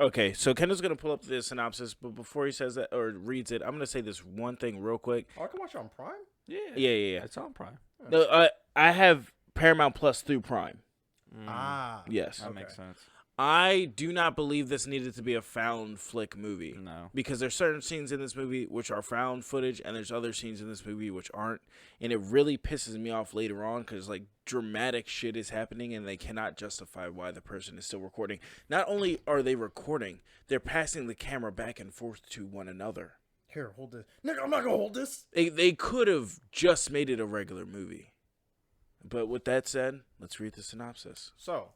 Okay, so Kendall's gonna pull up the synopsis, but before he says that or reads it, I'm gonna say this one thing real quick. Oh, I can watch it on Prime? Yeah. It's on Prime. No, I have Paramount Plus through Prime. Yes. That makes sense. I do not believe this needed to be a found flick movie. No. Because there's certain scenes in this movie which are found footage, and there's other scenes in this movie which aren't. And it really pisses me off later on because, like, dramatic shit is happening, and they cannot justify why the person is still recording. Not only are they recording, they're passing the camera back and forth to one another. Here, hold this. Nigga, I'm not gonna hold this. They could have just made it a regular movie. But with that said, let's read the synopsis. So,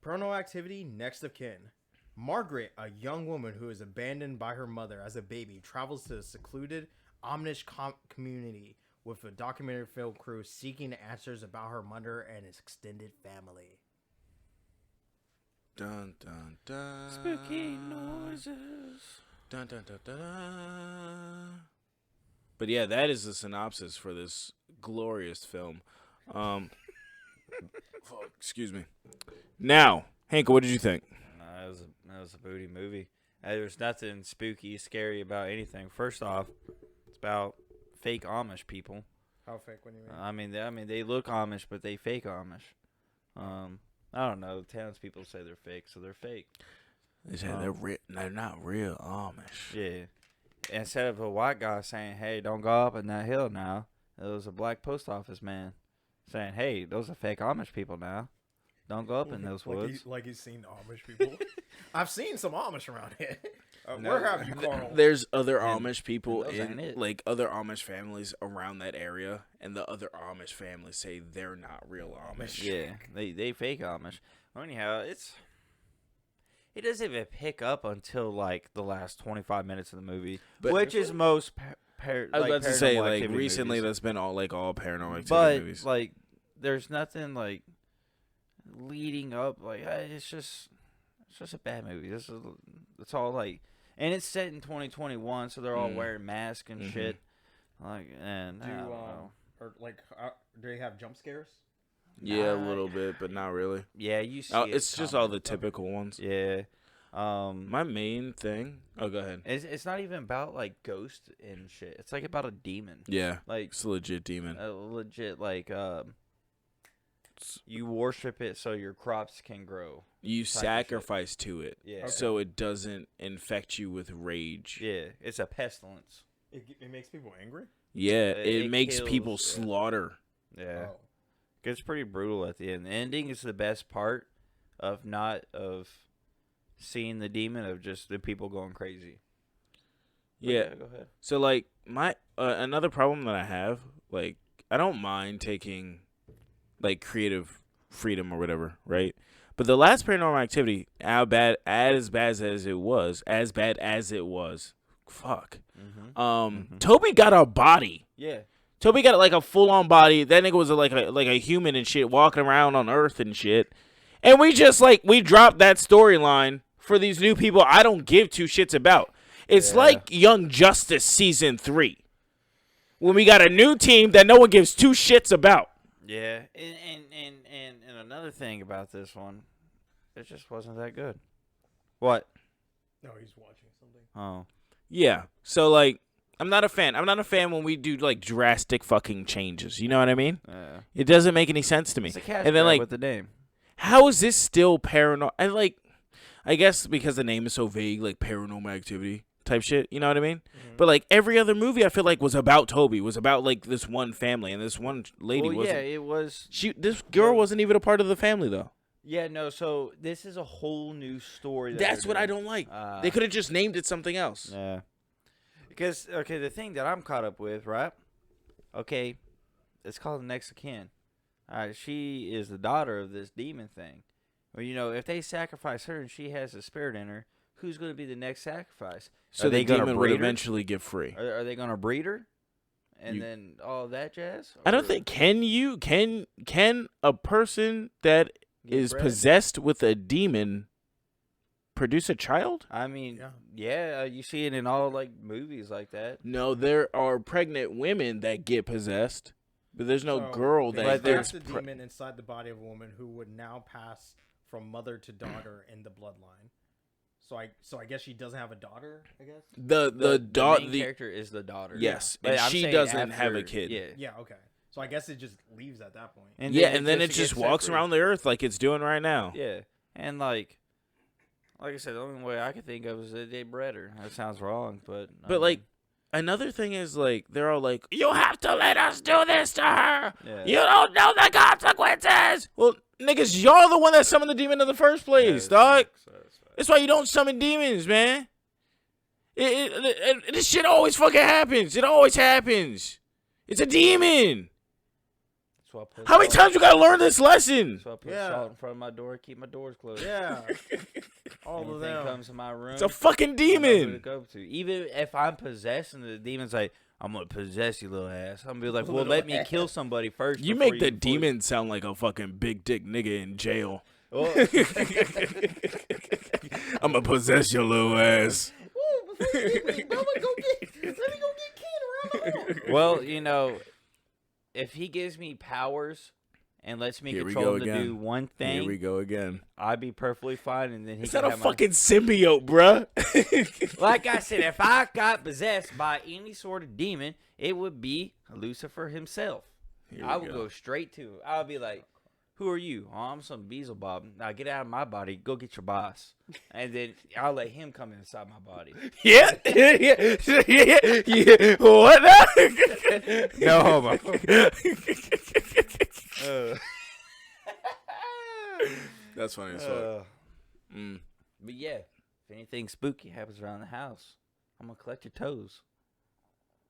Paranormal Activity, Next of Kin. Margaret, a young woman who is abandoned by her mother as a baby, travels to a secluded Amish community with a documentary film crew seeking answers about her mother and his extended family. Dun, dun, dun. Spooky noises. Dun, dun, dun, dun. But yeah, that is the synopsis for this glorious film. Excuse me. Now, Hank, what did you think? That was a booty movie. There's nothing spooky, scary about anything. First off, it's about fake Amish people. How fake? What do you mean? I mean, they look Amish, but they fake Amish. I don't know. Townspeople say they're fake, so they're fake. They say they're not real Amish. Yeah. Instead of a white guy saying, "Hey, don't go up in that hill now," it was a black post office man saying, "Hey, those are fake Amish people now. Don't go up in those woods." Like he's seen Amish people. I've seen some Amish around here. No, Where have you, Carl? There's other Amish people those ain't in it. like other Amish families around that area, and the other Amish families say they're not real Amish. Yeah, they fake Amish. Well, anyhow, it doesn't even pick up until like the last 25 minutes of the movie, But- which is most. I was about to say, like, Activity recently movies. that's been all Paranormal Activity But movies. like, there's nothing like leading up. Like, it's just a bad movie. It's all like, and it's set in 2021, so they're all wearing masks and shit. Like, and I don't know. Or like, do they have jump scares? Yeah, a little bit, but not really. Yeah, you see. It's just all the typical ones. Yeah. My main thing. Oh, go ahead. It's not even about like ghosts and shit. It's like about a demon. Yeah, Like it's a legit demon. a legit like you worship it so your crops can grow. You sacrifice to it, Yeah. so it doesn't infect you with rage. Yeah, it's a pestilence. It makes people angry. Yeah, It it makes kills, people yeah. slaughter. Yeah. Oh. It's pretty brutal at the end. The ending is the best part of seeing the demon, of just the people going crazy. But Yeah. go ahead. So like my another problem that I have, like I don't mind taking like creative freedom or whatever, right? But the last Paranormal Activity, as bad as it was, fuck. Toby got a body. Yeah. Toby got like a full on body. That nigga was like a human and shit, walking around on Earth and shit. And we just we dropped that storyline for these new people I don't give two shits about. It's like Young Justice season 3, when we got a new team that no one gives two shits about. Yeah. And another thing about this one, it just wasn't that good. What? No, he's watching something. Oh. Yeah. So like, I'm not a fan. I'm not a fan when we do like drastic fucking changes. You know what I mean? Yeah. It doesn't make any sense to me. It's a cash And then grab like, with the name. how is this still paranormal? And like, I guess because the name is so vague, like Paranormal Activity type shit. You know what I mean? But like every other movie, I feel like was about Toby, was about like this one family, and this one lady Well, wasn't. yeah, it was. This girl wasn't even a part of the family though. Yeah, no. So this is a whole new story. That's what I don't like. They could have just named it something else. Yeah. Because the thing that I'm caught up with, right? Okay, it's called the next of kin. She is the daughter of this demon thing. Well, if they sacrifice her and she has a spirit in her, who's going to be the next sacrifice? So Are they the gonna demon would breed her? eventually get free. Are they going to breed her? And then all that jazz? I don't Or think can a person that get is bred? possessed with a demon produce a child? I mean, yeah, you see it in all like movies like that. No, there are pregnant women that get possessed, but there's no girl that There's gets a demon inside the body of a woman who would now pass from mother to daughter in the bloodline. So I guess she doesn't have a daughter. I guess. The main character is the daughter. Yes, But and I'm she saying doesn't have a after- kid. Yeah. Yeah. Okay. So I guess it just leaves at that point. And then it gets just walks separate. around the earth like it's doing right now. Yeah, and like I said, the only way I could think of is that they bred her. That sounds wrong, but Like, another thing is, like, they're all like, you have to let us do this to her. Yeah. You don't know the consequences. Well, niggas, y'all the one that summoned the demon in the first place, dog. That's why you don't summon demons, man. This shit always fucking happens. It always happens. It's a demon. How many times you gotta learn this lesson? So I put salt in front of my door, keep my doors closed. Yeah. All of Anything them. comes to my room. It's a fucking I know who to demon. go to. Even if I'm possessed and the demon's like, I'm gonna possess you, little ass. I'm gonna be like, well, let me kill somebody first. You before make the before- demon sound like a fucking big dick nigga in jail. Well, I'm gonna possess your little ass. well, you know, if he gives me powers and lets me Here we control go him to again. do one Here thing, we go again. I'd be perfectly fine. And then he It's can not a have fucking symbiote, bruh. Like I said, if I got possessed by any sort of demon, it would be Lucifer himself. Here we I would go straight to him. I would be like, who are you? Oh, I'm some Beelzebub. Now get out of my body. Go get your boss. And then I'll let him come inside my body. Yeah. What now? No homo. That's funny as fuck. But yeah, if anything spooky happens around the house, I'm going to collect your toes.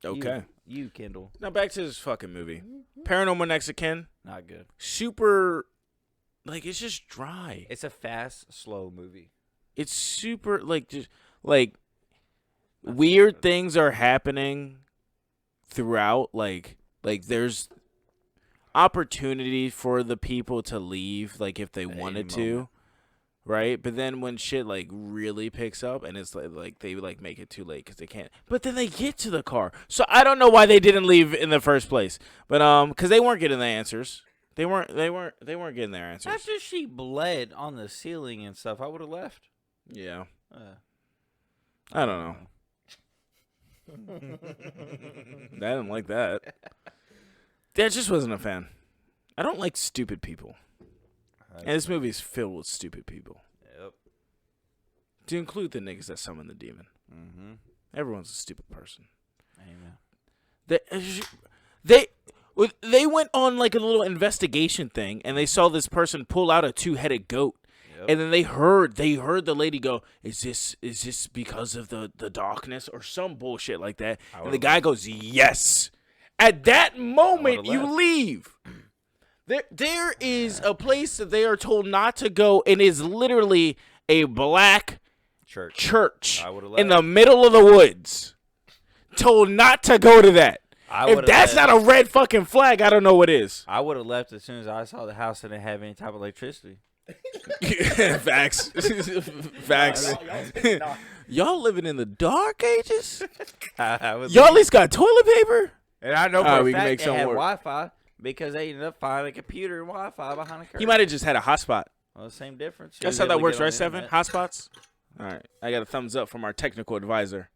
Okay. You, Kendall. Now back to this fucking movie. Paranormal Next of Kin. Not good. Super, like, it's just dry. It's a fast, slow movie. It's super, like, just, like, weird things are happening throughout. Like there's opportunity for the people to leave, like, if they At wanted any to. moment. Right, but then when shit like really picks up and it's like they like make it too late because they can't. But then they get to the car, so I don't know why they didn't leave in the first place. But because they weren't getting the answers, they weren't getting their answers. After she bled on the ceiling and stuff, I would have left. Yeah, I don't know. I didn't like that. I just wasn't a fan. I don't like stupid people. And this movie is filled with stupid people. Yep. To include the niggas that summon the demon. Mm-hmm. Everyone's a stupid person. Amen. They went on like a little investigation thing, and they saw this person pull out a 2-headed goat, and then they heard the lady go, "Is this because of the darkness or some bullshit like that?" And the guy goes, "Yes." At that moment, you left. leave. There is a place that they are told not to go, and is literally a black church I would've in left. the middle of the woods. Told not to go to that. I If would've that's left. not a red fucking flag, I don't know what is. I would have left as soon as I saw the house and didn't have any type of electricity. Facts. Facts. Y'all living in the dark ages? Y'all at least got toilet paper? And I know for Alright, a we can fact make they something had work. Wi-Fi because they ended up finding a computer and Wi-Fi behind a curtain. He might have just had a hotspot. Well, same difference. That's He how was able that to works, get on right, the Seven? internet. Hotspots? All right. I got a thumbs up from our technical advisor.